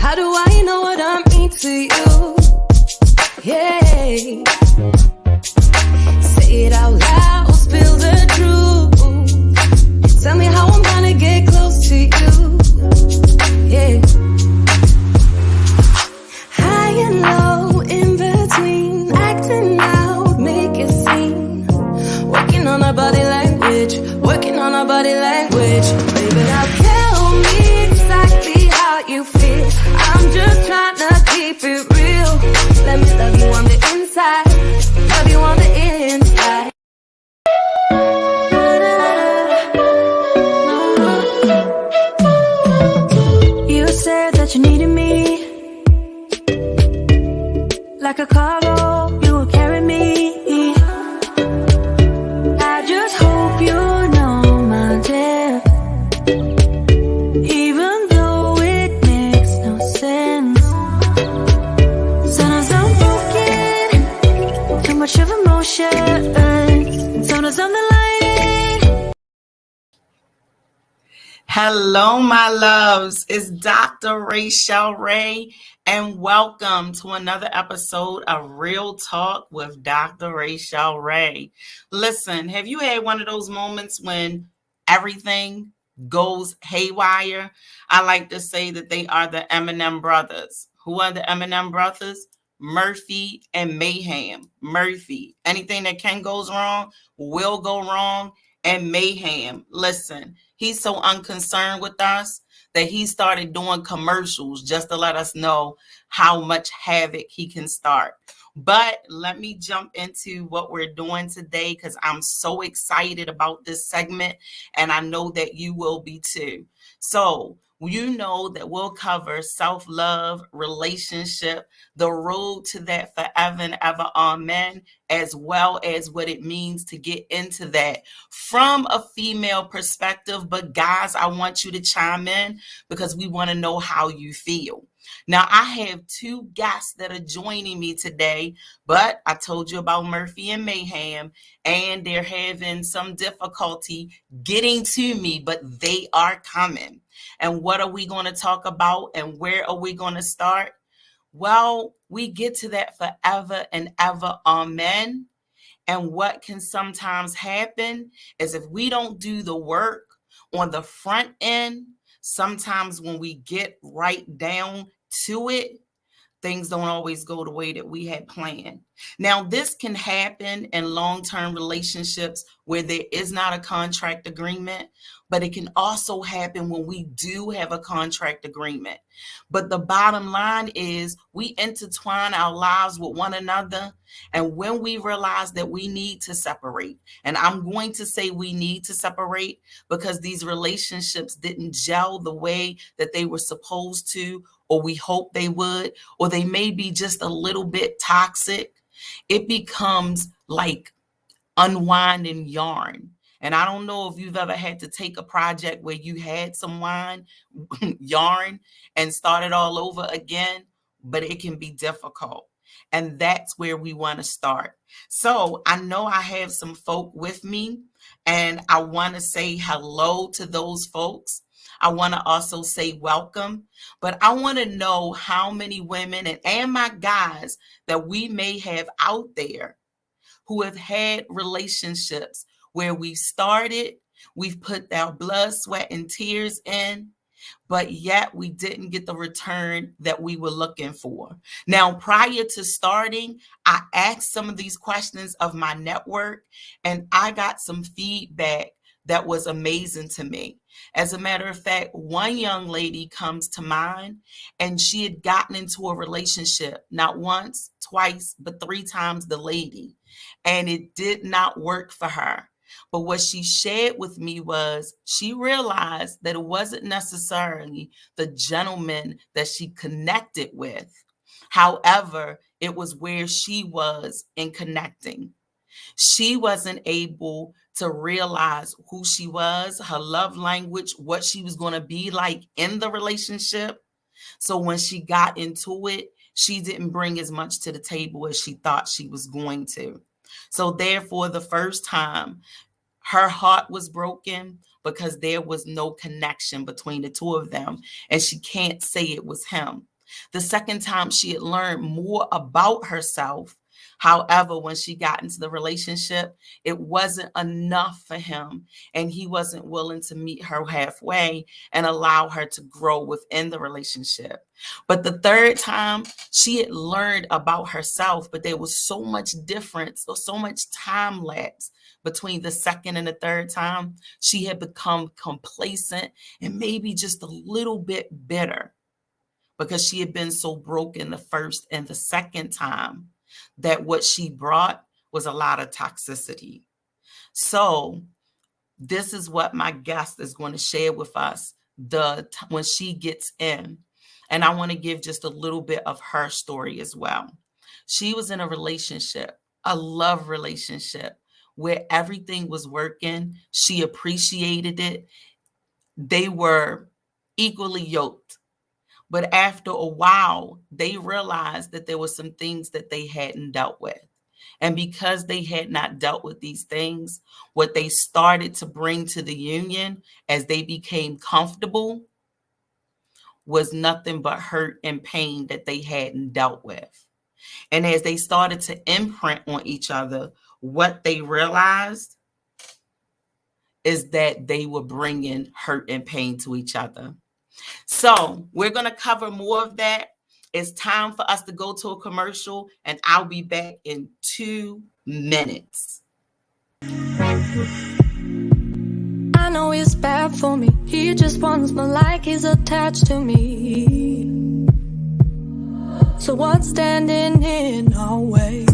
How do I know what I mean to you? Yeah. Say it out loud, spill the truth. Tell me how I'm gonna get close to you. Yeah. High and low, in between, acting out, make it seem. Working on our body language, working on our body language. Baby, now tell me exactly how you feel. I'm just trying to keep it real. Let me love you on the inside, love you on the inside. You said that you needed me, like a cargo, you will carry me. I just hope you know my depth, even though it makes no sense. Sometimes I'm broken, too much of emotion. Sometimes I'm the lighting. Hello, my loves. It's Dr. Rachel Ray, and welcome to another episode of Real Talk with Dr. Rachel Ray. Listen, have you had one of those moments when everything goes haywire? I like to say that they are the Eminem brothers. Who are the Eminem brothers? Murphy and Mayhem. Murphy, anything that can goes wrong will go wrong. And Mayhem, listen, he's so unconcerned with us that he started doing commercials just to let us know how much havoc he can start. But let me jump into what we're doing today because I'm so excited about this segment, and I know that you will be too. So you know that we'll cover self-love, relationship, the road to that forever and ever, amen, as well as what it means to get into that from a female perspective. But guys, I want you to chime in because we want to know how you feel. Now, I have two guests that are joining me today, but I told you about Murphy and Mayhem, and they're having some difficulty getting to me, but they are coming. And what are we going to talk about, and where are we going to start? Well, we get to that forever and ever, amen. And what can sometimes happen is if we don't do the work on the front end, sometimes when we get right down to it, things don't always go the way that we had planned. Now, this can happen in long-term relationships where there is not a contract agreement, but it can also happen when we do have a contract agreement. But the bottom line is we intertwine our lives with one another, and when we realize that we need to separate, and I'm going to say we need to separate because these relationships didn't gel the way that they were supposed to, or we hope they would, or they may be just a little bit toxic, it becomes like unwinding yarn. And I don't know if you've ever had to take a project where you had some yarn and start it all over again, but it can be difficult. And that's where we want to start. So I know I have some folk with me, and I want to say hello to those folks. I want to also say welcome, but I want to know how many women and my guys that we may have out there who have had relationships where we started, we've put our blood, sweat, and tears in, but yet we didn't get the return that we were looking for. Now, prior to starting, I asked some of these questions of my network, and I got some feedback that was amazing to me. As a matter of fact, one young lady comes to mind, and she had gotten into a relationship, not once, twice, but 3 times the lady, and it did not work for her. But what she shared with me was she realized that it wasn't necessarily the gentleman that she connected with. However, it was where she was in connecting. She wasn't able to realize who she was, her love language, what she was going to be like in the relationship. So when she got into it, she didn't bring as much to the table as she thought she was going to. So therefore, the first time, her heart was broken because there was no connection between the two of them, and she can't say it was him. The second time, she had learned more about herself. However, when she got into the relationship, it wasn't enough for him, and he wasn't willing to meet her halfway and allow her to grow within the relationship. But the third time, she had learned about herself, but there was so much difference or so much time lapse between the second and the third time. She had become complacent and maybe just a little bit bitter because she had been so broken the first and the second time that what she brought was a lot of toxicity. So, this is what my guest is going to share with us when she gets in. And I want to give just a little bit of her story as well. She was in a relationship, a love relationship, where everything was working. She appreciated it. They were equally yoked. But after a while, they realized that there were some things that they hadn't dealt with. And because they had not dealt with these things, what they started to bring to the union as they became comfortable was nothing but hurt and pain that they hadn't dealt with. And as they started to imprint on each other, what they realized is that they were bringing hurt and pain to each other. So we're going to cover more of that. It's time for us to go to a commercial, and I'll be back in 2 minutes. I know he's bad for me. He just wants me like he's attached to me. So what's standing in our way?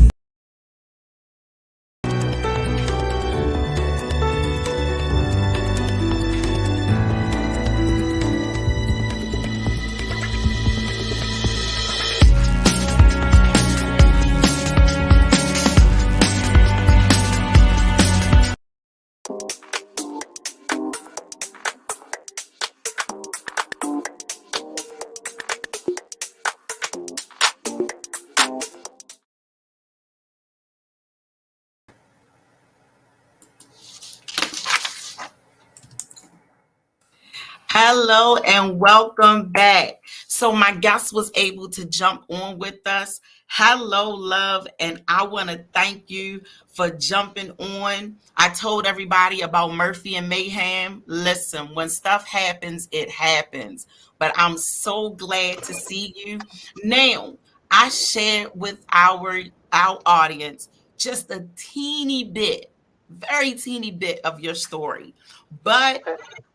Hello and welcome back. So my guest was able to jump on with us. Hello, love, and I want to thank you for jumping on. I told everybody about Murphy and Mayhem. Listen, when stuff happens, it happens. But I'm so glad to see you. Now, I shared with our audience just a teeny bit, very teeny bit of your story. But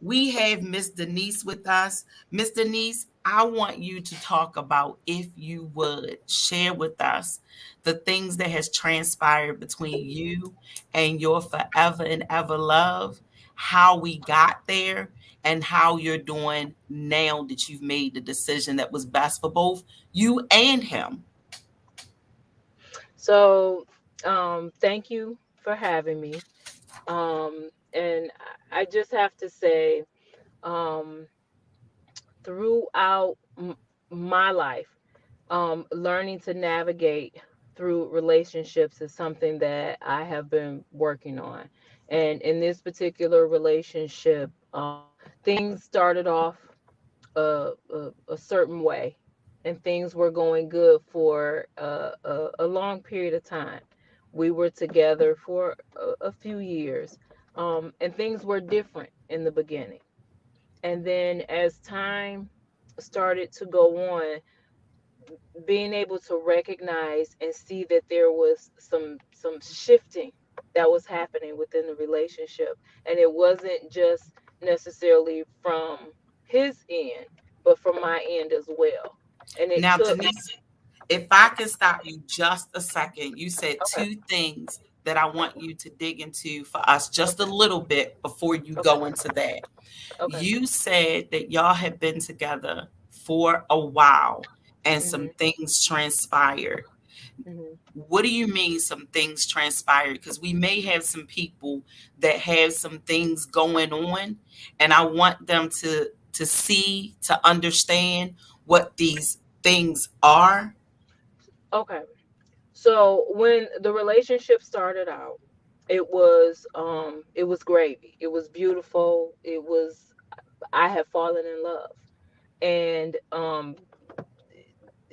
we have Miss Denise with us. Miss Denise, I want you to talk about, if you would, share with us the things that has transpired between you and your forever and ever love, how we got there, and how you're doing now that you've made the decision that was best for both you and him. So, thank you for having me. And I just have to say, um, throughout my life, learning to navigate through relationships is something that I have been working on. And in this particular relationship, things started off a certain way, and things were going good for a long period of time. We were together for a few years, and things were different in the beginning. And then as time started to go on, being able to recognize and see that there was some shifting that was happening within the relationship, and it wasn't just necessarily from his end but from my end as well. And it Now, took. Denise, if I can stop you just a second, you said Okay. two things that I want you to dig into for us just a Okay. little bit before you Okay. go into that. Okay. You said that y'all had been together for a while and some Mhm. things transpired. Mhm. What do you mean some things transpired? Because we may have some people that have some things going on, and I want them to see, to understand what these things are. Okay. So when the relationship started out, it was gravy. It was beautiful. I had fallen in love. And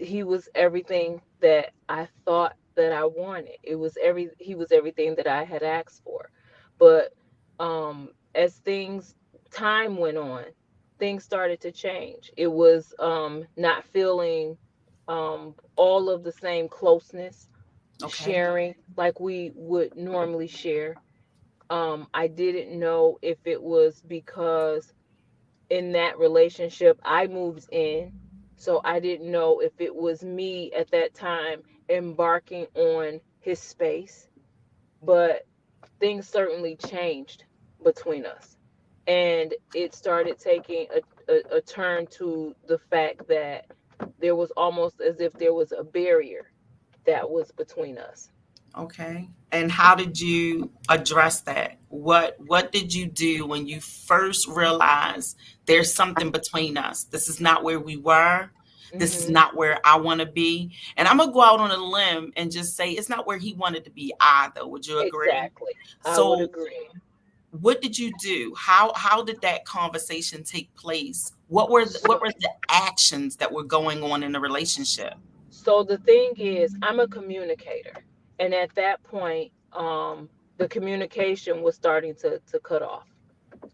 he was everything that I thought that I wanted. He was everything that I had asked for. But as things time went on, things started to change. It was not feeling all of the same closeness, Okay. sharing like we would normally share. I didn't know if it was because in that relationship I moved in, so I didn't know if it was me at that time embarking on his space. But things certainly changed between us, and it started taking a turn to the fact that there was almost as if there was a barrier that was between us. Okay. And how did you address that? What did you do when you first realized there's something between us? This is not where we were. This is Hmm. not where I want to be. And I'm gonna go out on a limb and just say it's not where he wanted to be either. Would you agree? Exactly, I would So agree. what did you do? How did that conversation take place? What So were the actions that were going on in the relationship? So the thing is, I'm a communicator, and at that point, the communication was starting to cut off.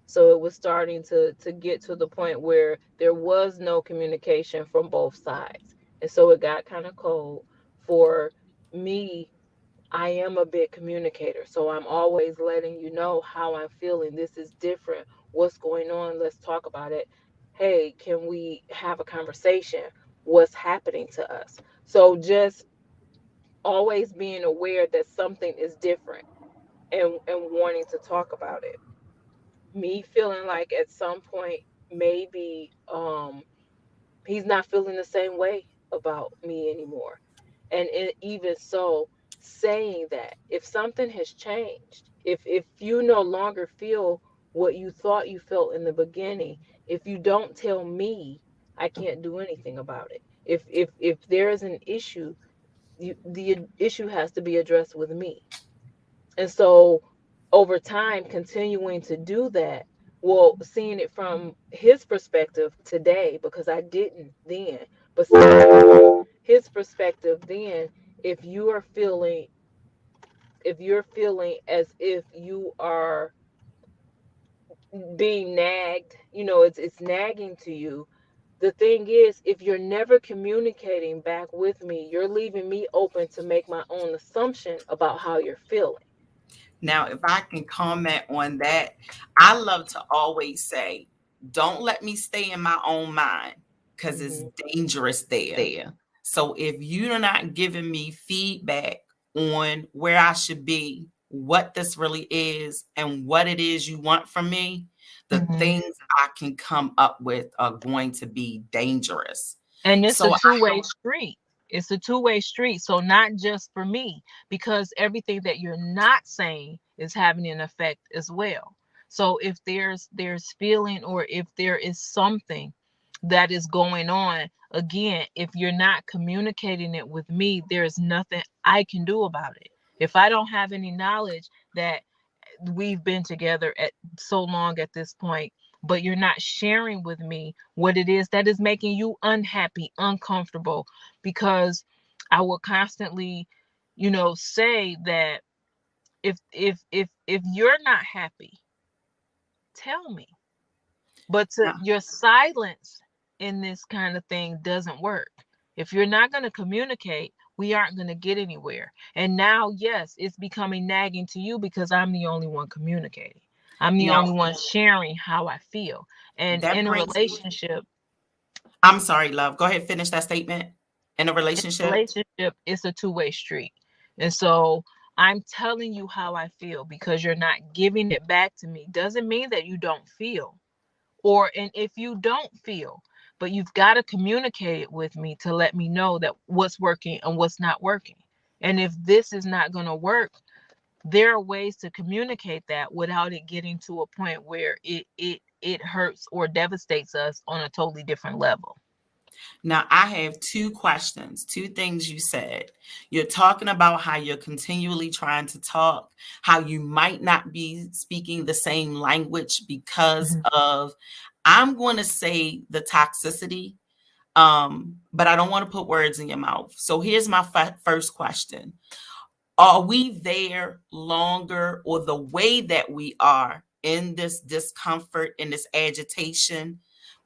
So it was starting to get to the point where there was no communication from both sides, and so it got kind of cold for me. I am a big communicator, so I'm always letting you know how I'm feeling. This is different. What's going on? Let's talk about it. Hey, can we have a conversation? What's happening to us? So just always being aware that something is different, and wanting to talk about it. Me feeling like at some point maybe he's not feeling the same way about me anymore. And even so, saying that if something has changed, if you no longer feel what you thought you felt in the beginning, if you don't tell me, I can't do anything about it. If there is an issue, the issue has to be addressed with me. And so over time, continuing to do that, well, seeing it from his perspective today, because I didn't then, but seeing it from his perspective then, if you are feeling, if you're feeling as if you are being nagged, it's nagging to you. The thing is, if you're never communicating back with me, you're leaving me open to make my own assumption about how you're feeling. Now, if I can comment on that, I love to always say, don't let me stay in my own mind because it's Hmm. dangerous there. So if you're not giving me feedback on where I should be, what this really is, and what it is you want from me, the Hmm. things I can come up with are going to be dangerous. And it's a So two-way street. It's a two-way street. So not just for me, because everything that you're not saying is having an effect as well. So if there's feeling, or if there is something that is going on, again, if you're not communicating it with me, there's nothing I can do about it. If I don't have any knowledge that we've been together at so long at this point, but you're not sharing with me what it is that is making you unhappy, uncomfortable, because I will constantly, say that if you're not happy, tell me. But yeah, your silence in this kind of thing doesn't work. If you're not going to communicate, we aren't going to get anywhere. And now, yes, it's becoming nagging to you because I'm the only one communicating. I'm the now only one sharing how I feel. And that in a brings me. relationship, I'm sorry, love. Go ahead, finish that statement. In a relationship. it's a two-way street. And so I'm telling you how I feel because you're not giving it back to me. Doesn't mean that you don't feel. Or and if you don't feel, but you've got to communicate it with me to let me know that what's working and what's not working. And if this is not going to work, there are ways to communicate that without it getting to a point where it hurts or devastates us on a totally different level. Now, I have two questions, two things you said. You're talking about how you're continually trying to talk, how you might not be speaking the same language because Mhm. of, I'm going to say, the toxicity. But I don't want to put words in your mouth. So here's my first question. Are we there longer, or the way that we are in this discomfort and this agitation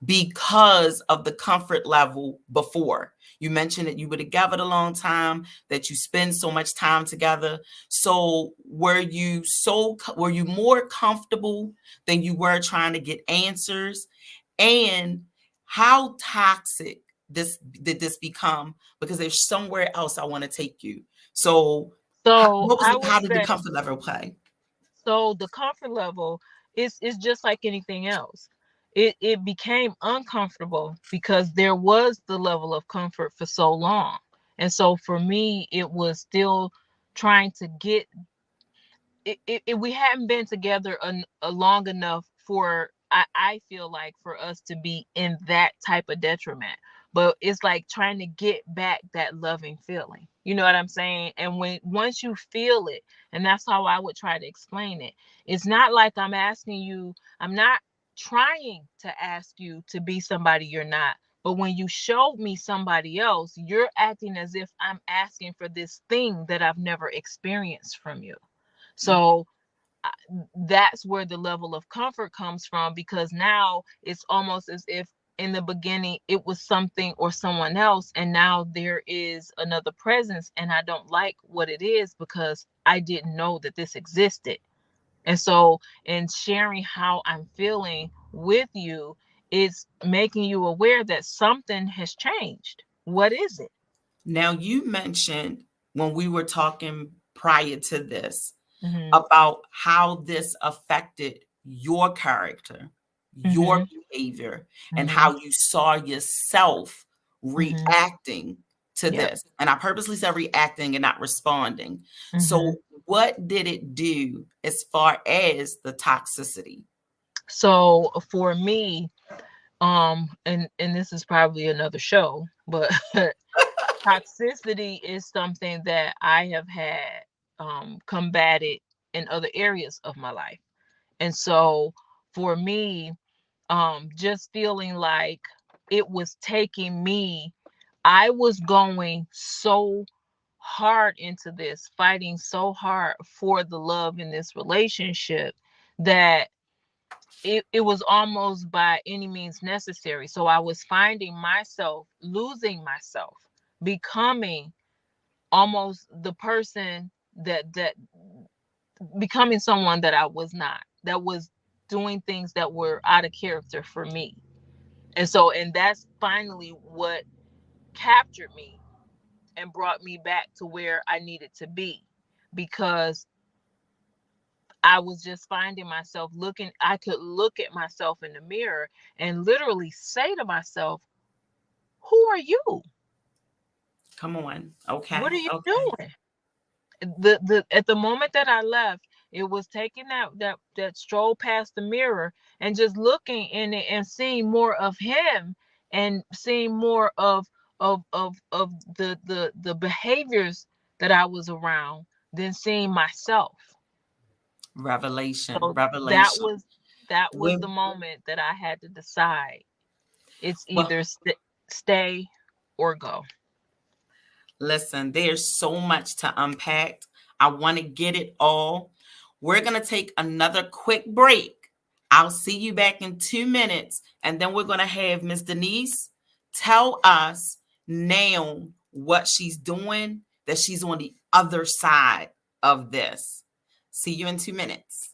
because of the comfort level before? You mentioned that you were together a long time, that you spend so much time together. So were you more comfortable than you were trying to get answers? And how toxic did this become? Because there's somewhere else I want to take you. So So I would how did the say, comfort level play? so the comfort level is just like anything else. It became uncomfortable because there was the level of comfort for so long. And so for me, it was still trying to get we hadn't been together a long enough for I feel like for us to be in that type of detriment. But it's like trying to get back that loving feeling. You know what I'm saying? And once you feel it, and that's how I would try to explain it. It's not like I'm not trying to ask you to be somebody you're not. But when you showed me somebody else, you're acting as if I'm asking for this thing that I've never experienced from you. So that's where the level of comfort comes from, because now it's almost as if in the beginning it was something or someone else, and now there is another presence, and I don't like what it is because I didn't know that this existed. And so in sharing how I'm feeling with you, it's making you aware that something has changed. What is it? Now, you mentioned when we were talking prior to this Mm-hmm. about how this affected your character, your behavior, and Mm-hmm. how you saw yourself Mm-hmm. reacting to Yep. this. And I purposely said reacting and not responding. Mm-hmm. So what did it do as far as the toxicity? So for me, and this is probably another show, but toxicity is something that I have had combated in other areas of my life. And so for me, just feeling like it was taking me, I was going so hard into this, fighting so hard for the love in this relationship, that it was almost by any means necessary. So I was finding myself losing myself, becoming almost the person that becoming someone that I was not, that was doing things that were out of character for me. And that's finally what captured me and brought me back to where I needed to be, because I was just finding myself I could look at myself in the mirror and literally say to myself, who are you? Come on. Okay. What are you Okay. doing? The at the moment that I left, it was taking that stroll past the mirror and just looking in it and seeing more of him, and seeing more of the behaviors that I was around, than seeing myself. Revelation. So that Revelation. was that was the When, moment that I had to decide. It's well, either stay or go. listen, there's so much to unpack. I want to get it all. We're going to take another quick break. I'll see you back in 2 minutes. And then we're going to have Miss Denise tell us now what she's doing, that she's on the other side of this. See you in 2 minutes.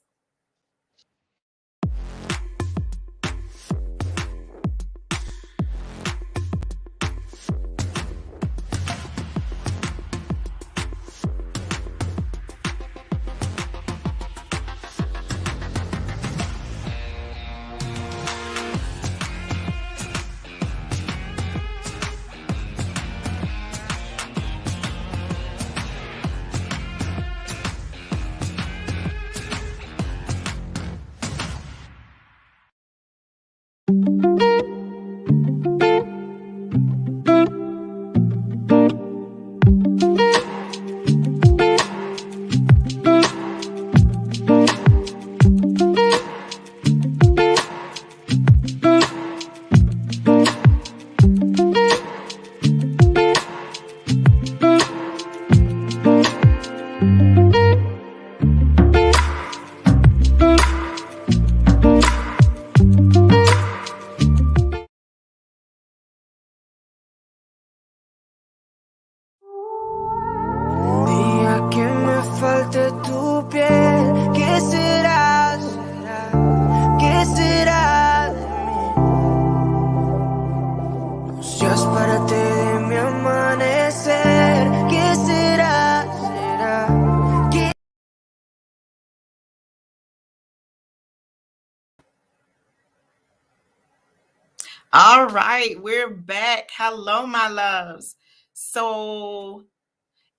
All right, we're back. Hello, my loves. So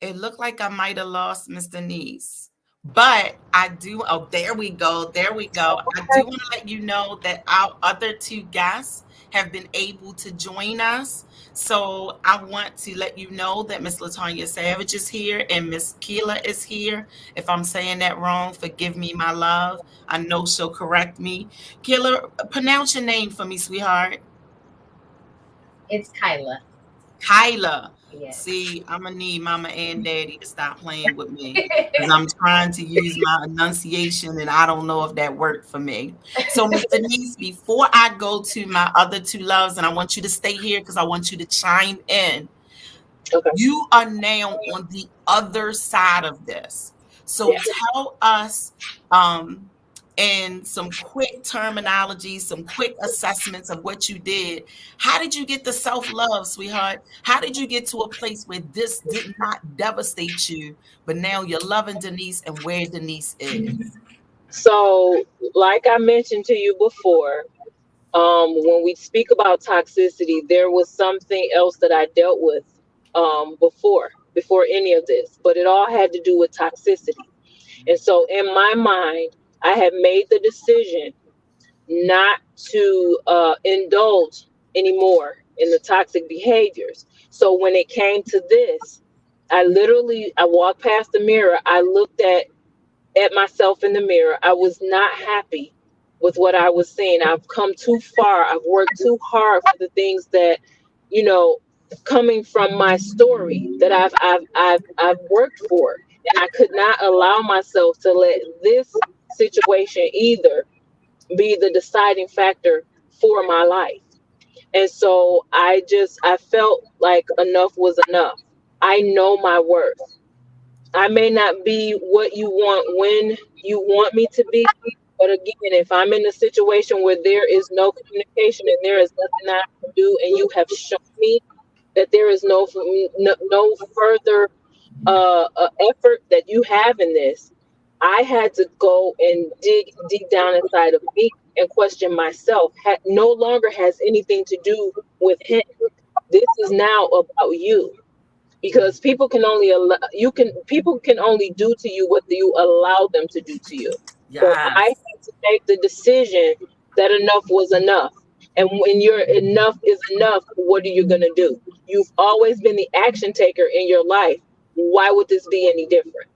it looked like I might have lost Miss Denise, but I do. Oh, there we go. There we go. I do want to let you know that our other two guests have been able to join us. So I want to let you know that Miss Latanya Savage is here and Miss Keela is here. If I'm saying that wrong, forgive me, my love. I know she'll correct me. Keela, pronounce your name for me, sweetheart. It's Kyla. Kyla. Yes. See, I'm gonna need mama and daddy to stop playing with me because I'm trying to use my enunciation and I don't know if that worked for me. So, Miss Denise, before I go to my other two loves, and I want you to stay here because I want you to chime in. Okay. You are now on the other side of this. So Yeah. tell us in some quick terminology, some quick assessments of what you did. How did you get the self-love, sweetheart? How did you get to a place where this did not devastate you, but now you're loving Denise and where Denise is? So, like I mentioned to you before, when we speak about toxicity, there was something else that I dealt with before any of this, but it all had to do with toxicity. And so, in my mind, I had made the decision not to indulge anymore in the toxic behaviors. So when it came to this, I walked past the mirror. I looked at myself in the mirror. I was not happy with what I was seeing. I've come too far. I've worked too hard for the things that, you know, coming from my story that I've worked for, and I could not allow myself to let this situation either be the deciding factor for my life. And so I felt like enough was enough. I know my worth. I may not be what you want when you want me to be, but again, if I'm in a situation where there is no communication and there is nothing I can do, and you have shown me that there is no further effort that you have in this, I had to go and dig deep down inside of me and question myself. No longer has anything to do with him. This is now about you, because people can only do to you what you allow them to do to you. So I Yes. had to make the decision that enough was enough. And when your enough is enough, what are you going to do? You've always been the action taker in your life. Why would this be any different?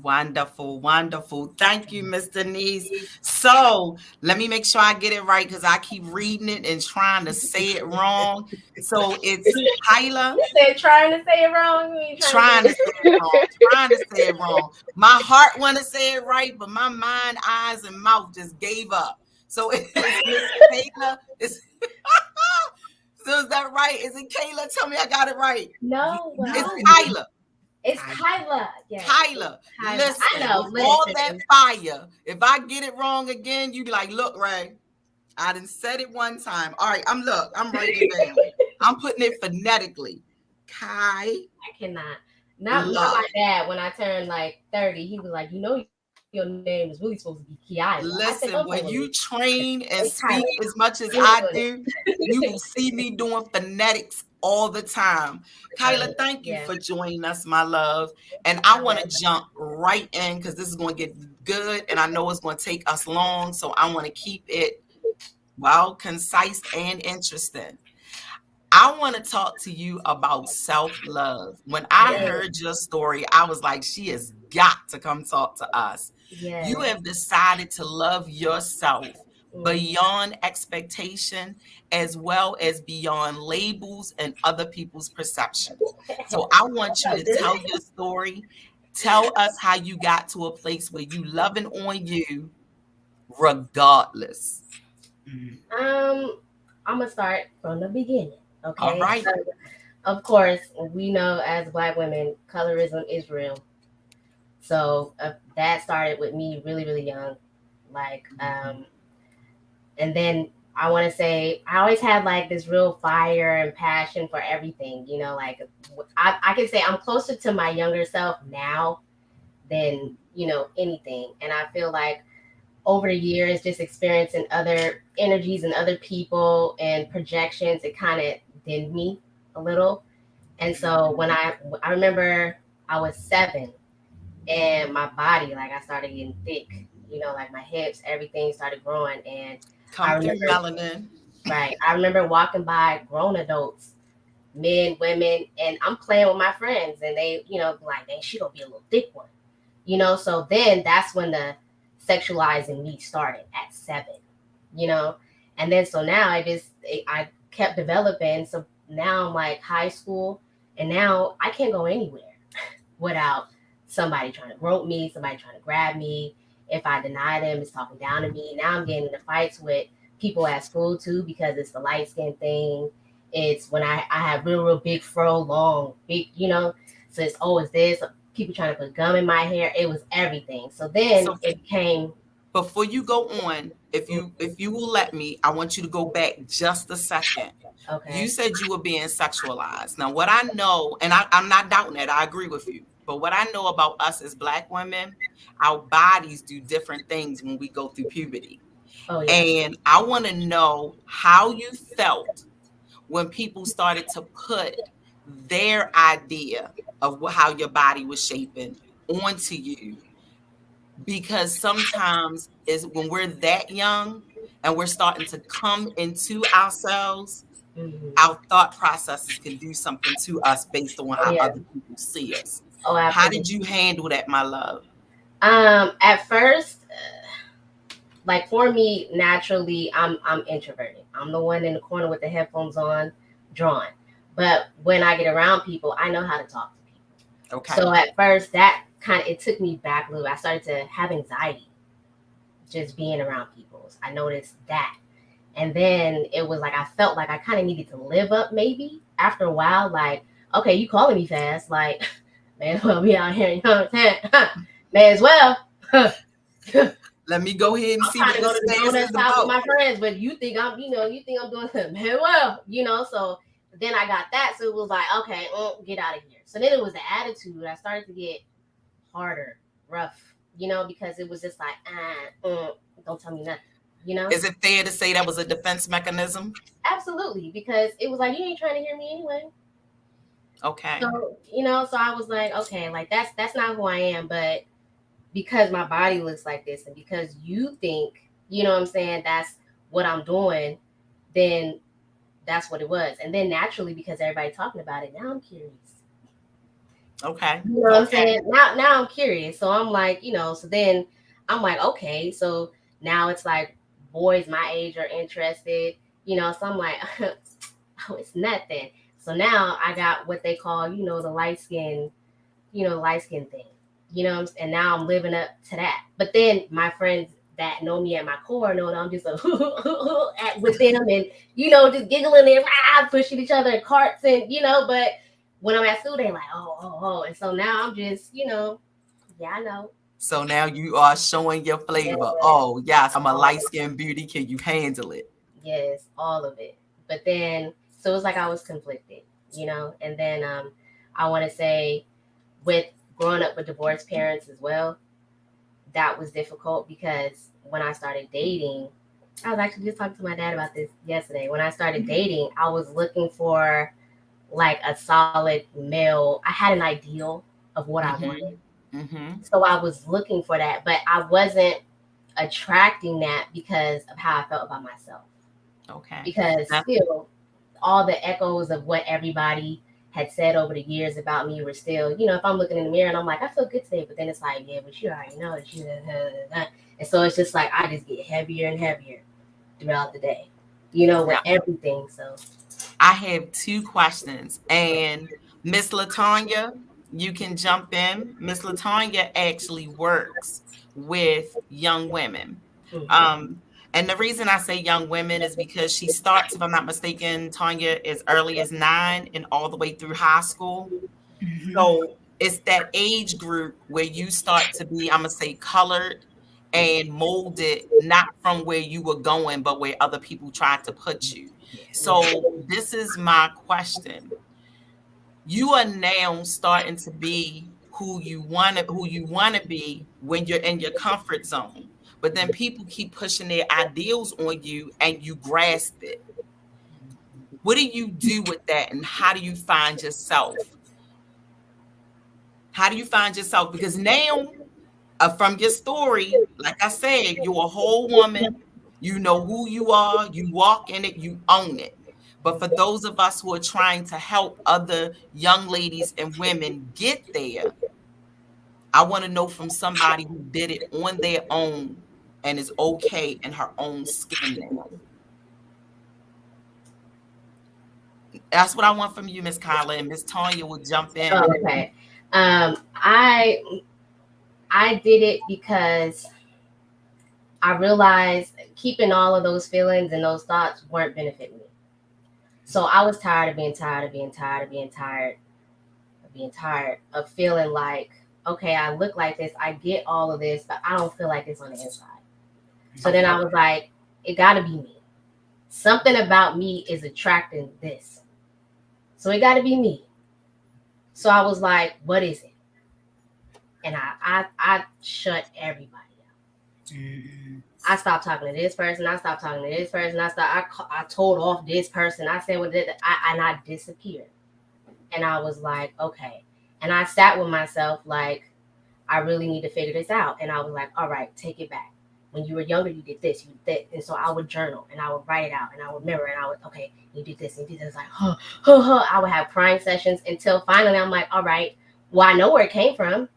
Wonderful, wonderful. Thank you, Miss Denise. So let me make sure I get it right because I keep reading it and trying to say it wrong. So it's Kyla. You said trying to say it wrong. You mean Trying to say it wrong. Trying to say it wrong. My heart want to say it right, but my mind, eyes, and mouth just gave up. So it's Miss Kayla. So is that right? Is it Kayla? Tell me I got it right. No, It's no. Kyla. It's Kyla. Yes. Kyla, Kyla. listen, I know. with all that Listen. fire, if I get it wrong again, you be like, look, Ray, I done said it one time. All right, I'm writing it down. I'm putting it phonetically. Kai. I cannot. Not my dad. When I turned like 30, he was like, your name is really supposed to be Kiila. I said, Listen, okay, when you train and it's Kyla. speak as much as You're I doing do, you will see me doing phonetics all the time. Kyla, thank you Yeah. for joining us, my love. And I want to jump right in because this is going to get good and I know it's going to take us long. So I want to keep it, well, concise and interesting. I want to talk to you about self-love. When I heard your story, I was like, she has got to come talk to us. Yes. You have decided to love yourself beyond expectation as well as beyond labels and other people's perceptions. So I want you to tell your story. Tell us how you got to a place where you loving on you regardless. I'm gonna start from the beginning. Okay. All right. Of course, we know as Black women, colorism is real. So that started with me really, really young. Like, and then I want to say I always had like this real fire and passion for everything. Like I can say I'm closer to my younger self now than anything. And I feel like over the years, just experiencing other energies and other people and projections, it kind of dimmed me a little. And so when I remember I was 7 and my body, like I started getting thick, like my hips, everything started growing. And I Come through, remember, melanin. right, I remember walking by grown adults, men, women, and I'm playing with my friends and they, like, dang, she gonna be a little thick one, so then that's when the sexualizing me started at 7, you know, and then so now I kept developing. So now I'm like high school, and now I can't go anywhere without somebody trying to grope me, somebody trying to grab me. If I deny them, it's talking down to me. Now I'm getting into fights with people at school too because it's the light skin thing. It's when I have real big fro, long, big, So it's always this. People trying to put gum in my hair. It was everything. So then So it became. before you go on, if you will let me, I want you to go back just a second. You Okay. said you were being sexualized. Now, what I know, and I'm not doubting that, I agree with you. But what I know about us as Black women, our bodies do different things when we go through puberty. Oh yeah. And I want to know how you felt when people started to put their idea of how your body was shaping onto you, because sometimes is when we're that young and we're starting to come into ourselves, Hmm. our thought processes can do something to us based on Oh how yeah. other people see us. Oh, How absolutely. did you handle that, my love? At first, like for me, naturally, I'm introverted. I'm the one in the corner with the headphones on, drawing. But when I get around people, I know how to talk to people. Okay. So at first, that kind of it took me back a little. I started to have anxiety just being around people. I noticed that, and then it was like I felt like I kind of needed to live up. Maybe after a while, like, okay, you calling me fast, like, man, well, we out here, you know what I'm saying? May as well. Let me go ahead and I'm see trying what to go this to the stance is donut shop with about. my friends, but you think I'm doing very well, So then I got that, so it was like, okay, get out of here. So then it was the attitude. I started to get harder, rough, because it was just like, don't tell me nothing. Is it fair to say that was a defense mechanism? Absolutely, because it was like you ain't trying to hear me anyway. Okay. So I was like, okay, like that's not who I am, but because my body looks like this and because you think, what I'm saying, that's what I'm doing, then that's what it was. And then naturally, because everybody talking about it, now I'm curious. Okay. You know what I'm Okay. saying? Now I'm curious. So I'm like, so then I'm like, okay, so now it's like boys my age are interested, so I'm like, oh, it's nothing. So now I got what they call, the light skin thing, and now I'm living up to that. But then my friends that know me at my core know that I'm just with them and, just giggling and pushing each other in carts and, but when I'm at school, they like, oh. And so now I'm just, yeah, I know. So now you are showing your Yeah, flavor. Oh, yes, I'm a all, light-skinned beauty. Can you handle it? yes, all of it. But then, so it was like I was conflicted, and then I want to say with growing up with divorced parents as well, that was difficult because when I started dating, I was actually just talking to my dad about this yesterday. When I started dating, I was looking for like a solid male. I had an ideal of what I wanted. Mm-hmm. So I was looking for that, but I wasn't attracting that because of how I felt about myself. Okay. Because still, all the echoes of what everybody had said over the years about me were still, if I'm looking in the mirror and I'm like, I feel good today, but then it's like, yeah, but you already know that you, and so it's just like I just get heavier and heavier throughout the day, with everything. So I have 2 questions, and Miss Latanya, you can jump in. Miss Latanya actually works with young women. mhm. Um, and the reason I say young women is because she starts, if I'm not mistaken, Tanya, as early as 9 and all the way through high school. So it's that age group where you start to be, I'm gonna say, colored and molded, not from where you were going, but where other people tried to put you. So this is my question. You are now starting to be who you want to be when you're in your comfort zone. but then people keep pushing their ideals on you and you grasp it. What do you do with that, and how do you find yourself? How do you find yourself? Because now, from your story, like I said, you're a whole woman. You know who you are. You walk in it. You own it. But for those of us who are trying to help other young ladies and women get there, I want to know from somebody who did it on their own and is okay in her own skin now. That's what I want from you, Miss Kyla, and Miss Tanya will jump in. Oh, okay. I did it because I realized keeping all of those feelings and those thoughts weren't benefiting me. So I was tired of being tired of being tired of being tired of being tired of feeling like, okay, I look like this, I get all of this, but I don't feel like it's on the inside. So then I was like, it got to be me. Something about me is attracting this. So it got to be me. So I was like, what is it? And I shut everybody out. Mm-hmm. I stopped talking to this person. I stopped talking to this person. I told off this person. I said what and I disappeared. And I was like, okay. And I sat with myself like, I really need to figure this out. And I was like, all right, take it back. When you were younger, you did this, you did that. And so I would journal and I would write it out and I would remember and I would, okay, you did this, you did this. Like, I would have crying sessions until finally I'm like, all right, well, I know where it came from.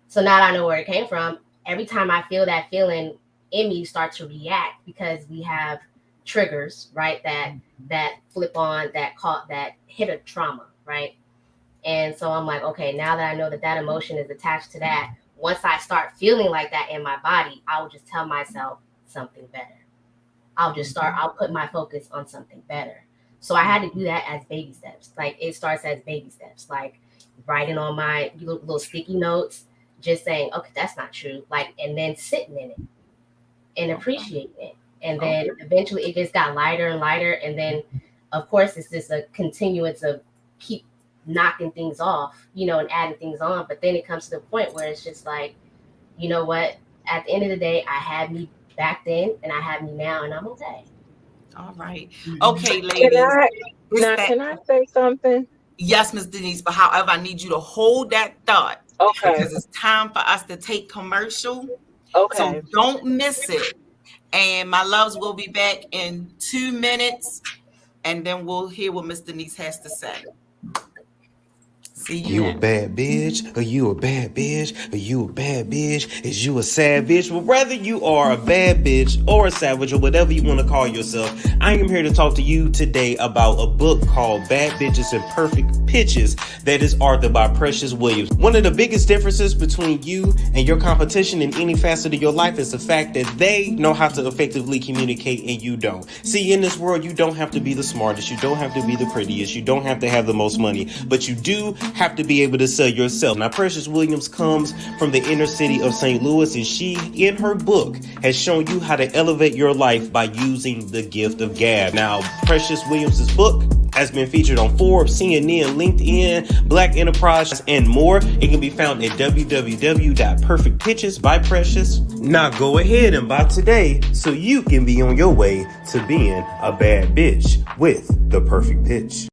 So now that I know where it came from, every time I feel that feeling in me start to react because we have triggers, right? That flip on, that hit a trauma, right? And so I'm like, okay, now that I know that emotion is attached to that, once I start feeling like that in my body, I will just tell myself something better. I'll put my focus on something better. So I had to do that as baby steps. Like it starts as baby steps, like writing on my little sticky notes, just saying, okay, that's not true. Like, and then sitting in it and appreciating it. And then eventually it just got lighter and lighter. And then of course it's just a continuance of keep knocking things off, and adding things on. But then it comes to the point where it's just like, you know what? At the end of the day, I had me back then and I have me now and I'm okay. All right. Okay, ladies. Can I say something? Yes, Ms. Denise, but however, I need you to hold that thought. Okay. Because it's time for us to take commercial. Okay. So don't miss it. And my loves will be back in 2 minutes. And then we'll hear what Ms. Denise has to say. See you a bad bitch, or you a bad bitch, or you a bad bitch, is you a savage? Well, whether you are a bad bitch or a savage or whatever you want to call yourself, I am here to talk to you today about a book called Bad Bitches and Perfect Pitches that is authored by Precious Williams. One of the biggest differences between you and your competition in any facet of your life is the fact that they know how to effectively communicate and you don't. See, in this world, you don't have to be the smartest, you don't have to be the prettiest, you don't have to have the most money, but you do have to be able to sell yourself. Now, Precious Williams comes from the inner city of St. Louis, and she, in her book, has shown you how to elevate your life by using the gift of gab. Now, Precious Williams' book has been featured on Forbes, CNN, LinkedIn, Black Enterprise, and more. It can be found at www.perfectpitches by Precious. Now go ahead and buy today so you can be on your way to being a bad bitch with the perfect pitch.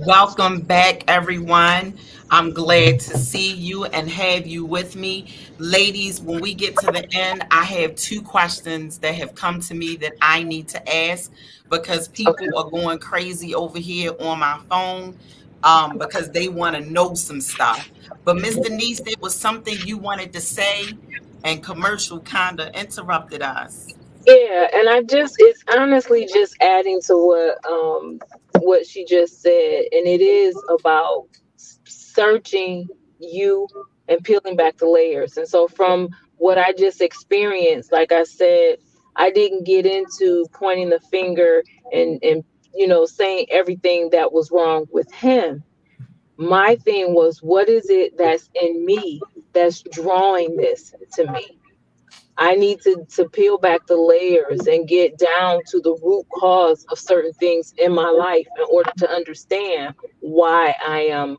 Welcome back, everyone. I'm glad to see you and have you with me. Ladies, when we get to the end, I have 2 questions that have come to me that I need to ask because people are going crazy over here on my phone because they want to know some stuff. But Miss Denise, there was something you wanted to say and commercial kind of interrupted us. Yeah, and it's honestly just adding to what she just said, and it is about searching you and peeling back the layers. And so from what I just experienced, like I said, I didn't get into pointing the finger and saying everything that was wrong with him. My thing was, what is it that's in me that's drawing this to me? I need to peel back the layers and get down to the root cause of certain things in my life in order to understand why I am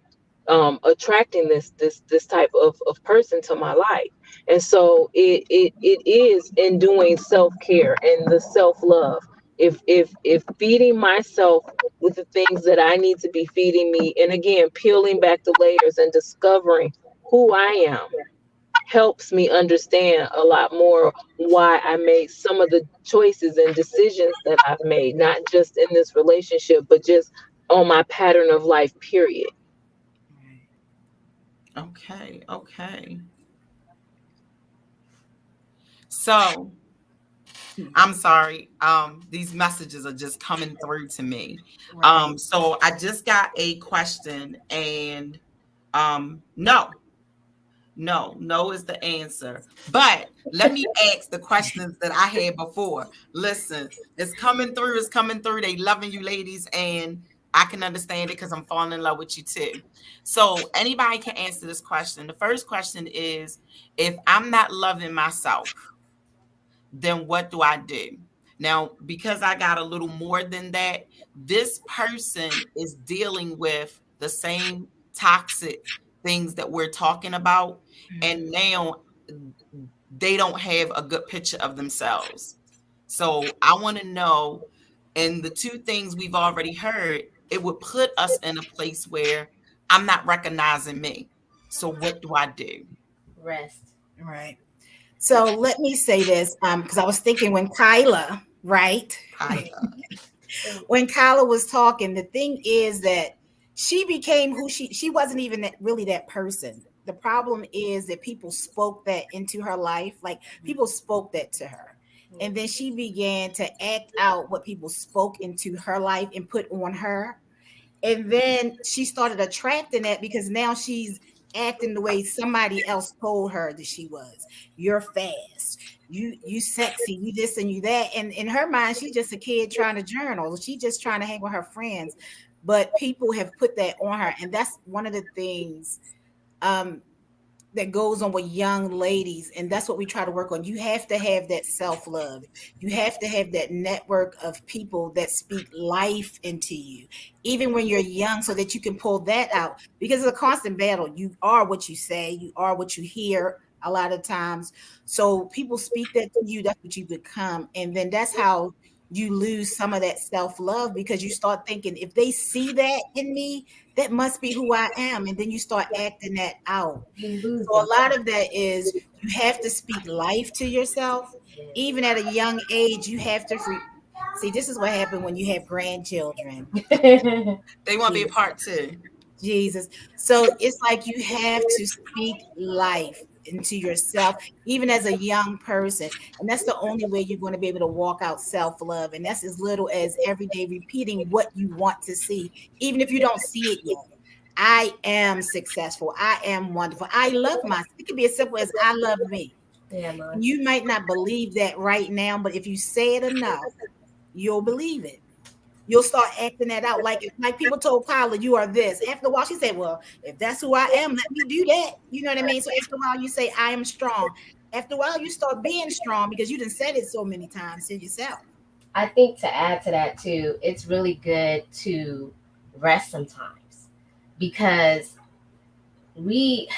attracting this type of person to my life. And so it is in doing self-care and the self-love. If feeding myself with the things that I need to be feeding me, and again peeling back the layers and discovering who I am, helps me understand a lot more why I made some of the choices and decisions that I've made, not just in this relationship, but just on my pattern of life, period. Okay, okay. So I'm sorry. These messages are just coming through to me. Right. So I just got a question, and no, no is the answer. But let me ask the questions that I had before. Listen, it's coming through. It's coming through. They loving you, ladies, and I can understand it because I'm falling in love with you too. So anybody can answer this question. The first question is, if I'm not loving myself, then what do I do? Now, because I got a little more than that, this person is dealing with the same toxic things that we're talking about. And now they don't have a good picture of themselves. So I want to know, in the two things we've already heard, it would put us in a place where I'm not recognizing me. So what do I do? Rest. Right. So let me say this, because I was thinking when Kyla, right? Kyla. When Kyla was talking, the thing is that she became who she wasn't even really that person. The problem is that people spoke that into her life, like people spoke that to her. And then she began to act out what people spoke into her life and put on her. And then she started attracting that because now she's acting the way somebody else told her that she was. You're fast, you sexy, you this and you that. And in her mind, she's just a kid trying to journal. She's just trying to hang with her friends. But people have put that on her. And that's one of the things that goes on with young ladies, and that's what we try to work on. You have to have that self-love. You have to have that network of people that speak life into you even when you're young, so that you can pull that out, because it's a constant battle. You are what you say, you are what you hear a lot of times. So people speak that to you, that's what you become. And then that's how you lose some of that self-love, because you start thinking, if they see that in me, that must be who I am. And then you start acting that out. You lose So a them. lot of that is you have to speak life to yourself. Even at a young age, you have to see, this is what happened when you have grandchildren. They want to be a part two. Jesus. So it's like you have to speak life into yourself, even as a young person. And that's the only way you're going to be able to walk out self-love. And that's as little as every day repeating what you want to see, even if you don't see it yet. I am successful. I am wonderful. I love myself. It can be as simple as I love me. Yeah, man. You might not believe that right now, but if you say it enough, you'll believe it. You'll start acting that out. Like people told Kyla, you are this. After a while, she said, well, if that's who I am, let me do that. You know what I mean? So after a while, you say, I am strong. After a while, you start being strong because you done said it so many times to yourself. I think to add to that too, it's really good to rest sometimes, because we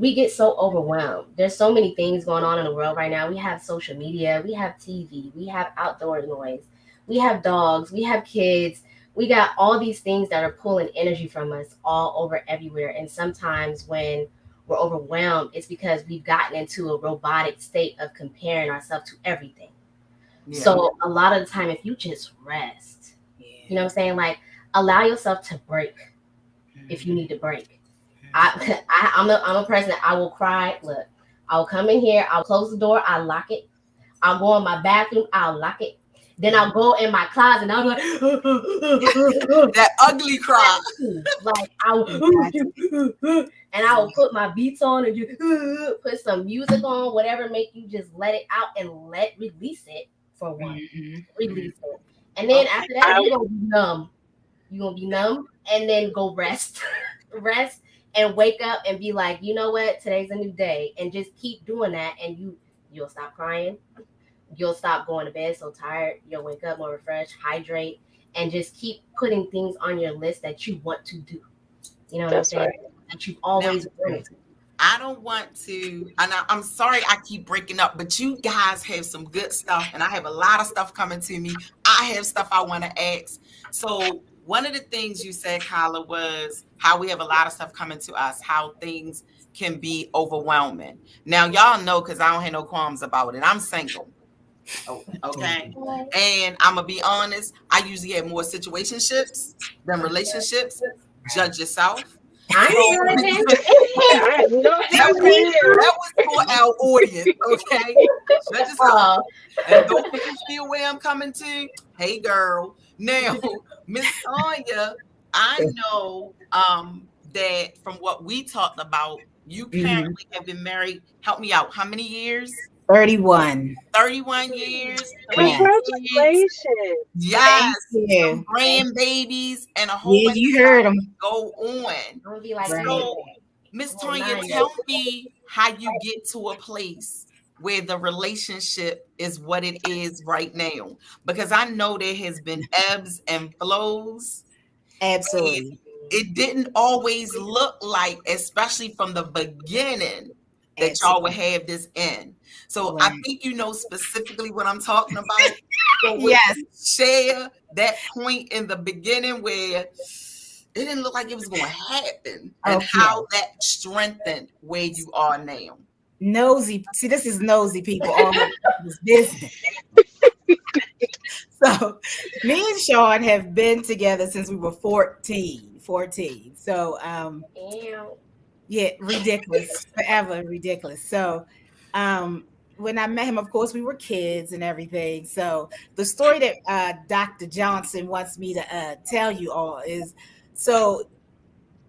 get so overwhelmed. There's so many things going on in the world right now. We have social media, we have TV, we have outdoor noise, we have dogs, we have kids, we got all these things that are pulling energy from us all over everywhere. And sometimes when we're overwhelmed, it's because we've gotten into a robotic state of comparing ourselves to everything. Yeah. So a lot of the time, if you just rest, you know what I'm saying? Like, allow yourself to break if you need to break. I'm a person that I will cry. Look, I'll come in here, I'll close the door, I'll lock it. I'll go in my bathroom, I'll lock it. Then I'll go in my closet and I'll be like, that ugly cry. like and I will put my beats on and just put some music on, whatever, make you just let it out and release it for one. Release it. And then after that, you're gonna be numb. You're gonna be numb and then go rest. Rest and wake up and be like, you know what, today's a new day. And just keep doing that and you'll stop crying. You'll stop going to bed so tired. You'll wake up more refreshed, hydrate, and just keep putting things on your list that you want to do. You know what I'm saying? Right. That you've always wanted to. I don't want to, and I'm sorry I keep breaking up, but you guys have some good stuff, and I have a lot of stuff coming to me. I have stuff I want to ask. So one of the things you said, Kyla, was how we have a lot of stuff coming to us, how things can be overwhelming. Now, y'all know, because I don't have no qualms about it, I'm single. Oh, okay. And I'm gonna be honest, I usually have more situationships than relationships. Judge yourself. That was for our audience, okay? Judge yourself. And don't make you feel where I'm coming to. Hey girl. Now, Miss Tanya, I know that from what we talked about, you currently have been married. Help me out. How many years? 31. 31 years. Congratulations. Yes. Some grandbabies and a whole bunch you heard them. Go on. So, Miss Tanya, tell me how you get to a place where the relationship is what it is right now. Because I know there has been ebbs and flows. Absolutely. It didn't always look like, especially from the beginning, that y'all would have this in. So I think you know specifically what I'm talking about. So yes. Share that point in the beginning where it didn't look like it was going to happen, and how that strengthened where you are now. Nosy. See, this is nosy people. All this business. So me and Sean have been together since we were 14. So yeah, ridiculous. Forever ridiculous. So when I met him, of course, we were kids and everything. So the story that Dr. Johnson wants me to tell you all is, so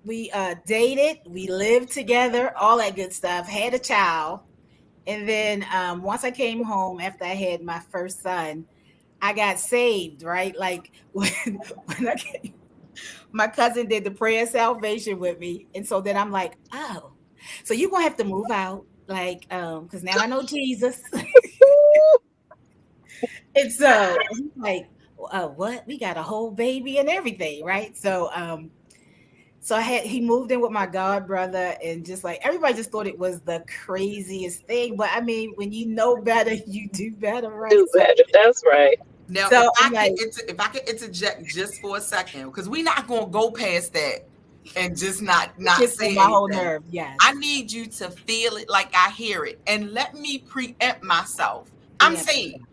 we dated, we lived together, all that good stuff, had a child. And then once I came home after I had my first son, I got saved, right? Like when I came, my cousin did the prayer of salvation with me. And so then I'm like, oh, so you're going to have to move out. Like, because now I know Jesus. And so he's like, what? We got a whole baby and everything, right? So he moved in with my god brother, and just like everybody just thought it was the craziest thing. But I mean, when you know better, you do better, right? Do better. That's right. Now, so if I could interject just for a second, because we're not going to go past that and just not say my whole nerve. Yes. I need you to feel it like I hear it, and let me preempt myself. I'm saying,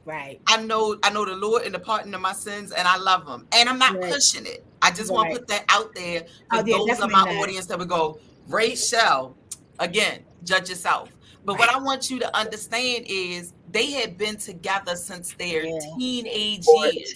right. I know the Lord and the pardon of my sins, and I love Him, and I'm not pushing it. I just want to put that out there for those of my audience that would go, Rachel, again, judge yourself. But what I want you to understand is they had been together since their teenage years.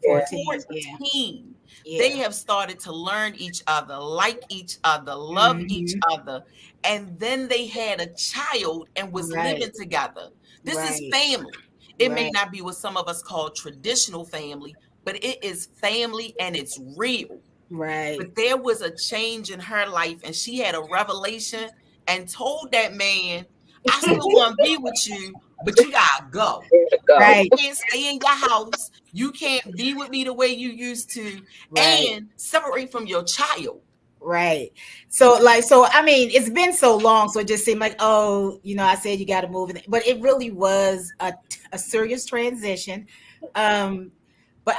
14. They have started to learn each other, like each other, love each other. And then they had a child and was living together. This is family. It may not be what some of us call traditional family, but it is family and it's real. Right. But there was a change in her life, and she had a revelation and told that man, I still want to be with you, but you gotta go. Right. You can't stay in your house. You can't be with me the way you used to, and separate from your child. Right. So I mean, it's been so long, so it just seemed like, oh, I said you got to move, but it really was a serious transition. But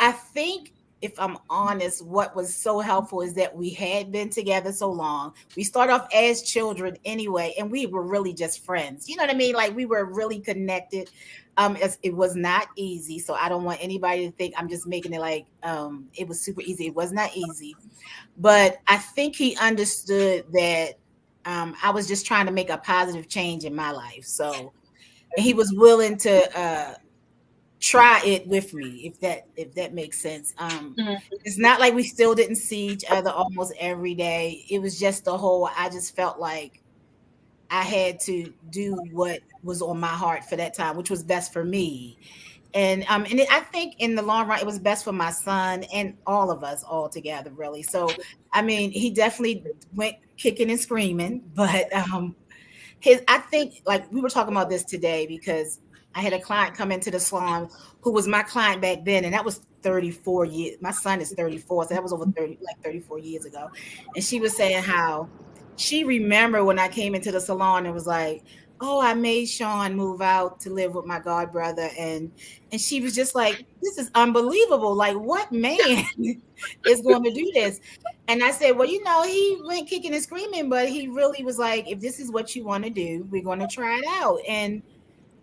I think, if I'm honest, what was so helpful is that we had been together so long. We started off as children anyway, and we were really just friends. You know what I mean? Like, we were really connected. It was not easy. So I don't want anybody to think I'm just making it like it was super easy. It was not easy. But I think he understood that I was just trying to make a positive change in my life. So he was willing to try it with me, if that makes sense. It's not like we still didn't see each other almost every day. It was just the whole, I just felt like I had to do what was on my heart for that time, which was best for me. I think in the long run, it was best for my son and all of us all together, really. So, I mean, he definitely went kicking and screaming, but his I think like we were talking about this today because I had a client come into the salon who was my client back then, and that was 34 years. My son is 34, so that was over 30, like 34 years ago. And she was saying how she remembered when I came into the salon and was like, "Oh, I made Sean move out to live with my god brother," and she was just like, "This is unbelievable! Like, what man is going to do this?" And I said, "Well, he went kicking and screaming, but he really was like, if this is what you want to do, we're going to try it out." And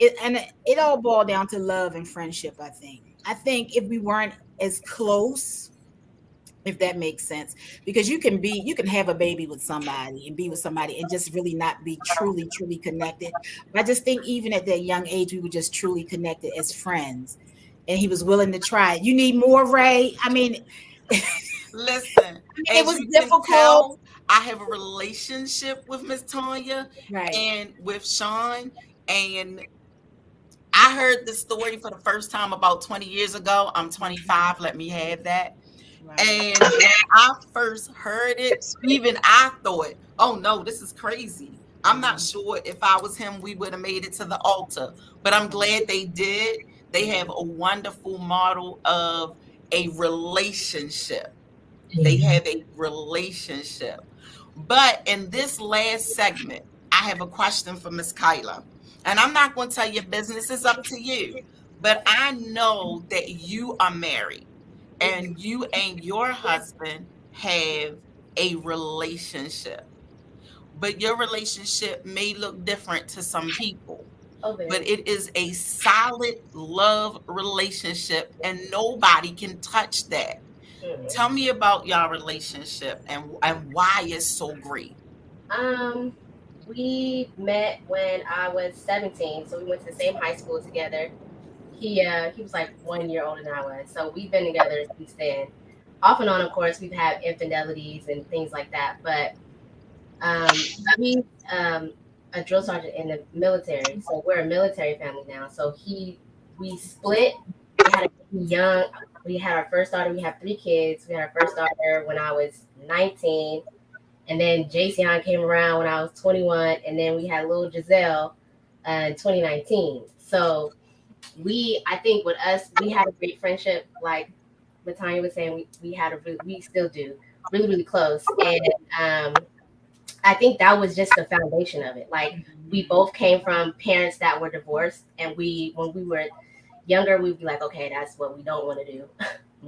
it all boiled down to love and friendship, I think. I think if we weren't as close, if that makes sense, because you can have a baby with somebody and be with somebody and just really not be truly, truly connected. But I just think even at that young age, we were just truly connected as friends. And he was willing to try it. You need more, Ray? I mean, Listen, it as was you can difficult. tell, I have a relationship with Miss Tanya Right. and with Sean. And I heard this story for the first time about 20 years ago. I'm 25. Let me have that. Right. And when I first heard it, even I thought, oh no, this is crazy. I'm not sure if I was him, we would have made it to the altar. But I'm glad they did. They have a wonderful model of a relationship. They have a relationship. But in this last segment, I have a question for Miss Kyla. And I'm not going to tell your business, it's up to you. But I know that you are married and you and your husband have a relationship. But your relationship may look different to some people. Oh, But very. it is a solid love relationship, and nobody can touch that. Tell me about your relationship and why it's so great. Um, we met when I was 17, so we went to the same high school together. He was like 1 year older than I was, so we've been together since then. Off and on, of course, we've had infidelities and things like that, but he's a drill sergeant in the military, so we're a military family now. So we split. We had a young. We had our first daughter. We have 3 kids. We had our first daughter when I was 19, and then Jason came around when I was 21, and then we had little Giselle in 2019. So I think with us, we had a great friendship. Like Latanya was saying, we still do, really, really close. And I think that was just the foundation of it. Like we both came from parents that were divorced, and when we were younger, we'd be like, okay, that's what we don't want to do,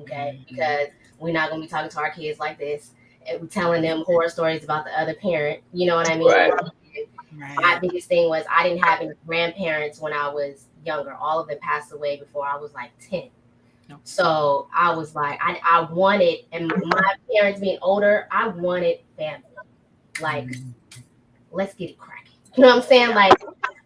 okay, because we're not gonna be talking to our kids like this and we telling them horror stories about the other parent. You know what I mean? Right. My biggest thing was I didn't have any grandparents when I was younger. All of them passed away before I was like 10. So I was like, I wanted, and my parents being older, I wanted family. Like, let's get it cracking. You know what I'm saying? Like,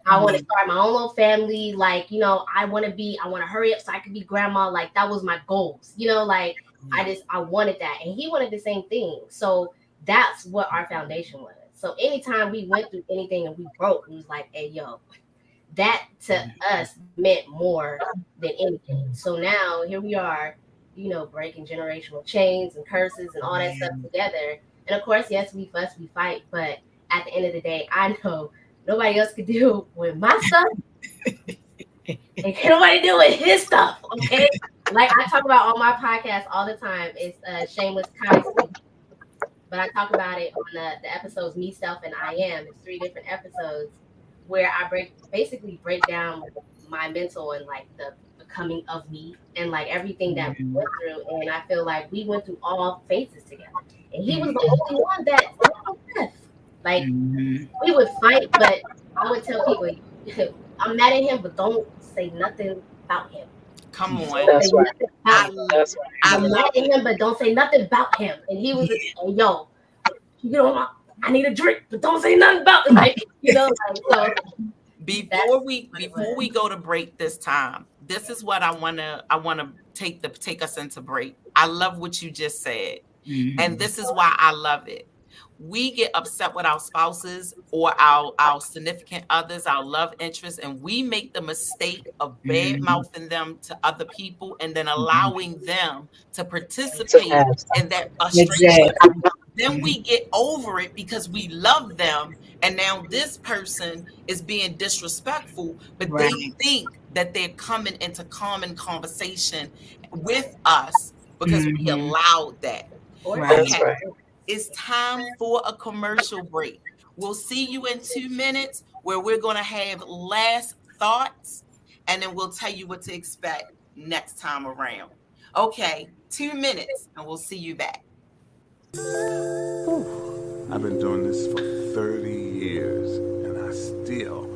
I want to start my own little family. Like, I want to hurry up so I can be grandma. Like, that was my goals. Like, I wanted that. And he wanted the same thing. So that's what our foundation was. So anytime we went through anything and we broke, it was like, hey, yo, that to us meant more than anything. So now here we are, breaking generational chains and curses and all that stuff together. And of course, yes, we fuss, we fight, but at the end of the day, I know nobody else could deal with my stuff. And can't nobody deal with his stuff, okay? Like I talk about on my podcast all the time, it's Shameless Kindness. But I talk about it on the episodes Me, Self, and I Am. It's 3 different episodes where I basically break down my mental and like the becoming of me and like everything that we went through. And I feel like we went through all phases together. And he was the only one that left. Like we would fight, but I would tell people, I'm mad at him, but don't say nothing about him. Come on. That's right. That's right. I'm mad at him, but don't say nothing about him. And he was hey, yo, I need a drink, but don't say nothing about it. Like, so Before we go to break this time, this is what I wanna take us into break. I love what you just said. And this is why I love it. We get upset with our spouses or our significant others, our love interests, and we make the mistake of bad mouthing them to other people and then allowing them to participate in that frustration. Exactly. Then we get over it because we love them, and now this person is being disrespectful, but they Right. think that they're coming into common conversation with us because we allowed that. Right. Okay, it's time for a commercial break. We'll see you in 2 minutes where we're going to have last thoughts, and then we'll tell you what to expect next time around. Okay, 2 minutes, and we'll see you back. I've been doing this for 30 years, and I still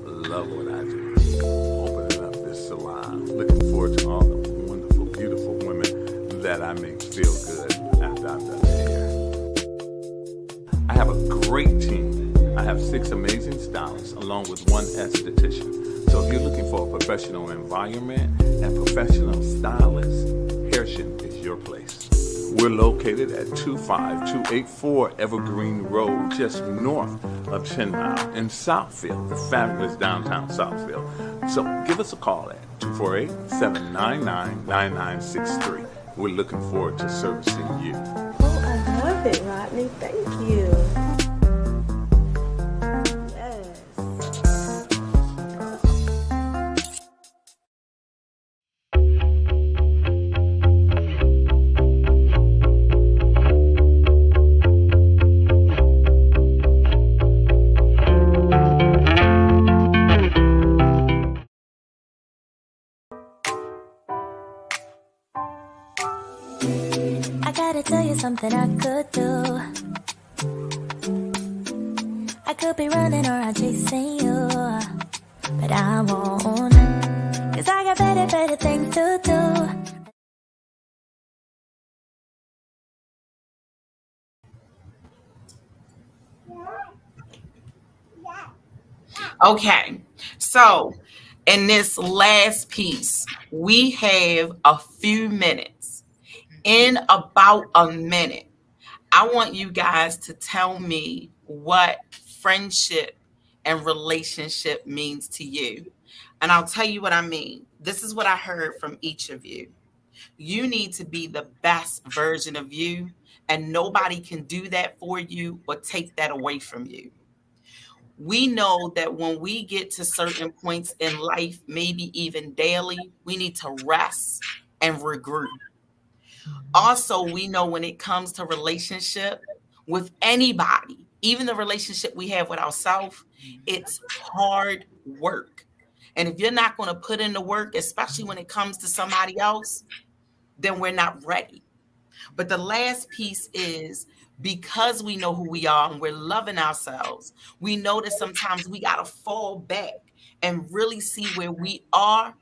love what I do. Opening up this salon. Looking forward to all the wonderful, beautiful women that I make feel good after I've done their hair. I have a great team. I have 6 amazing stylists along with 1 esthetician. So if you're looking for a professional environment and professional stylist, Hairshin is your place. We're located at 25284 Evergreen Road, just north of 10 Mile in Southfield, the fabulous downtown Southfield. So give us a call at 248-799-9963. We're looking forward to servicing you. Oh, I love it, Rodney. Thank you. Yes. I gotta tell you something I could do. I could be running around chasing you, but I won't, 'cause I got better things to do. Okay, so in this last piece, we have a few minutes. In about a minute, I want you guys to tell me what friendship and relationship means to you. And I'll tell you what I mean. This is what I heard from each of you. You need to be the best version of you, and nobody can do that for you or take that away from you. We know that when we get to certain points in life, maybe even daily, we need to rest and regroup. Also, we know when it comes to relationship with anybody, even the relationship we have with ourselves, it's hard work. And if you're not going to put in the work, especially when it comes to somebody else, then we're not ready. But the last piece is, because we know who we are and we're loving ourselves, we know that sometimes we got to fall back and really see where we are.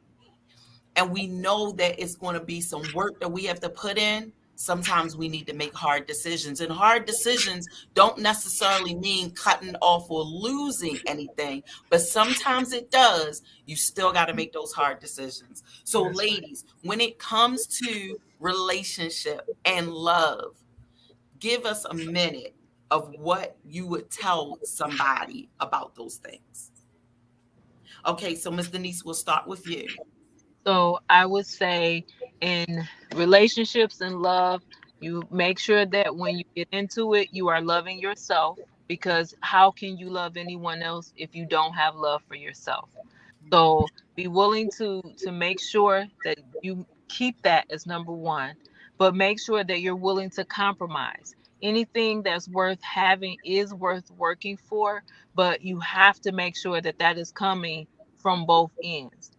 And we know that it's going to be some work that we have to put in. Sometimes we need to make hard decisions. And hard decisions don't necessarily mean cutting off or losing anything, but sometimes it does. You still got to make those hard decisions. So, ladies, when it comes to relationship and love, give us a minute of what you would tell somebody about those things. Okay, so Ms. Denise, we'll start with you. So I would say in relationships and love, you make sure that when you get into it, you are loving yourself, because how can you love anyone else if you don't have love for yourself? So be willing to make sure that you keep that as number one, but make sure that you're willing to compromise. Anything that's worth having is worth working for, but you have to make sure that that is coming from both ends,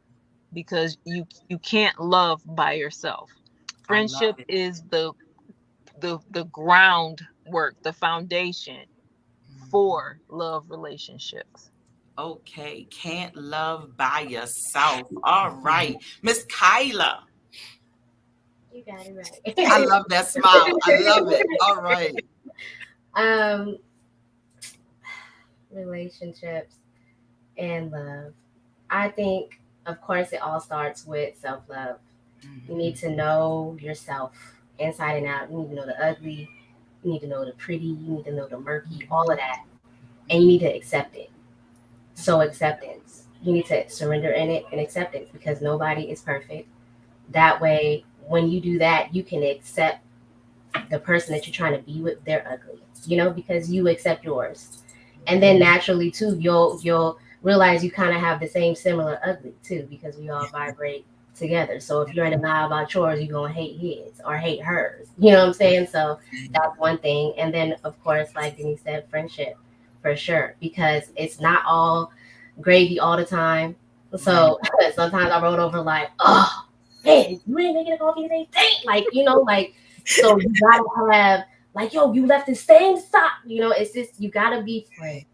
because you can't love by yourself. Friendship is the groundwork, the foundation for love relationships. Okay, can't love by yourself. All right, Miss Kyla. You got it right. I love that smile. I love it. All right. Relationships and love. I think of course, it all starts with self-love. You need to know yourself inside and out. You need to know the ugly. You need to know the pretty. You need to know the murky, all of that. And you need to accept it. So acceptance. You need to surrender in it and acceptance, because nobody is perfect. That way, when you do that, you can accept the person that you're trying to be with. They're ugly, because you accept yours. And then naturally too, you'll realize you kind of have the same similar ugly too, because we all vibrate together. So if you're in denial about yours, you're gonna hate his or hate hers. You know what I'm saying? So that's one thing. And then of course, like Denise said, friendship for sure, because it's not all gravy all the time. So sometimes I wrote over like, oh man, you ain't making a coffee today. Dang! So you gotta have like, yo, you left the same sock. It's just you gotta be friends,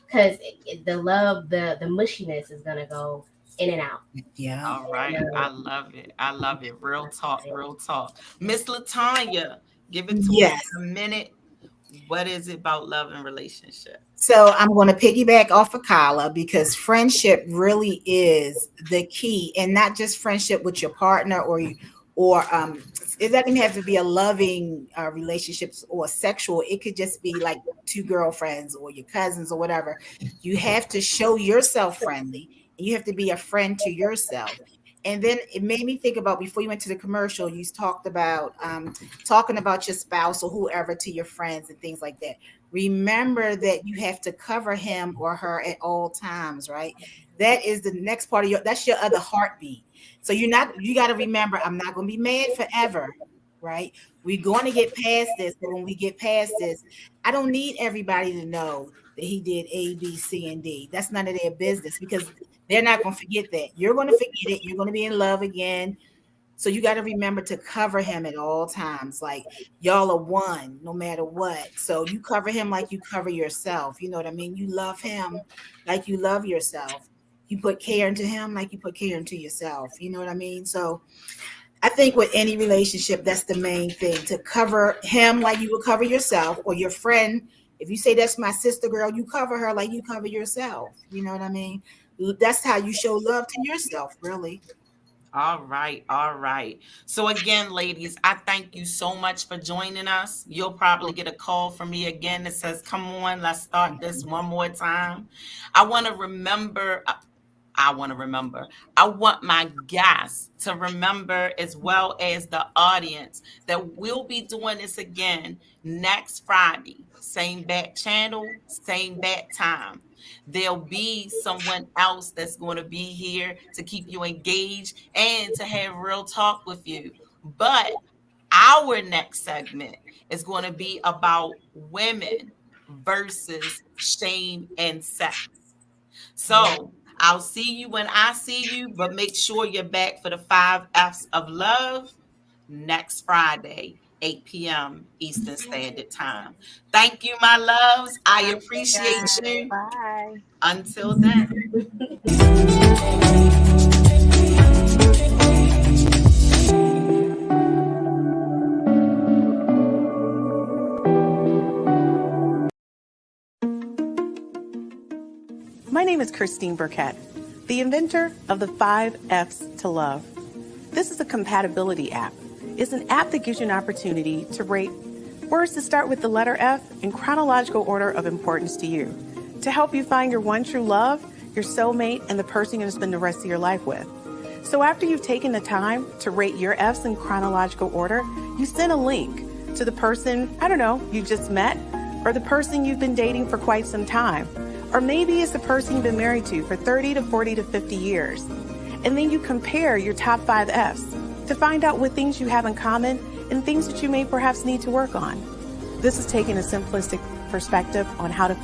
because the love, the mushiness is gonna go in and out. Yeah. All right. I love it. I love it. Real talk. Real talk. Miss LaTanya, give it to us in a minute. What is it about love and relationship? So I'm going to piggyback off of Kyla, because friendship really is the key, and not just friendship with your partner or it doesn't even have to be a loving relationships or sexual. It could just be like two girlfriends or your cousins or whatever. You have to show yourself friendly, and you have to be a friend to yourself. And then it made me think about, before you went to the commercial, you talked about talking about your spouse or whoever to your friends and things like that. Remember that you have to cover him or her at all times, right? That is the next part of that's your other heartbeat. So you got to remember, I'm not going to be mad forever, right? We're going to get past this. But when we get past this, I don't need everybody to know that he did A, B, C, and D. That's none of their business, because they're not going to forget that. You're going to forget it. You're going to be in love again. So you got to remember to cover him at all times. Like, y'all are one no matter what. So you cover him like you cover yourself. You know what I mean? You love him like you love yourself. You put care into him like you put care into yourself. You know what I mean? So I think with any relationship, that's the main thing, to cover him like you would cover yourself, or your friend. If you say that's my sister girl, you cover her like you cover yourself. You know what I mean? That's how you show love to yourself, really. All right. All right. So again, ladies, I thank you so much for joining us. You'll probably get a call from me again that says, come on, let's start this one more time. I want my guests to remember, as well as the audience, that we'll be doing this again next Friday. Same bat channel, same bat time. There'll be someone else that's going to be here to keep you engaged and to have real talk with you. But our next segment is going to be about women versus shame and sex. So I'll see you when I see you, but make sure you're back for the 5 F's of love next Friday, 8 p.m. Eastern Standard Time. Thank you, my loves. I appreciate you. Bye. Until then. My name is Christine Burkett, the inventor of the 5 F's to Love. This is a compatibility app. It's an app that gives you an opportunity to rate words that start with the letter F in chronological order of importance to you, to help you find your one true love, your soulmate, and the person you're going to spend the rest of your life with. So after you've taken the time to rate your F's in chronological order, you send a link to the person, you just met, or the person you've been dating for quite some time. Or maybe it's the person you've been married to for 30 to 40 to 50 years. And then you compare your top 5 F's to find out what things you have in common and things that you may perhaps need to work on. This is taking a simplistic perspective on how to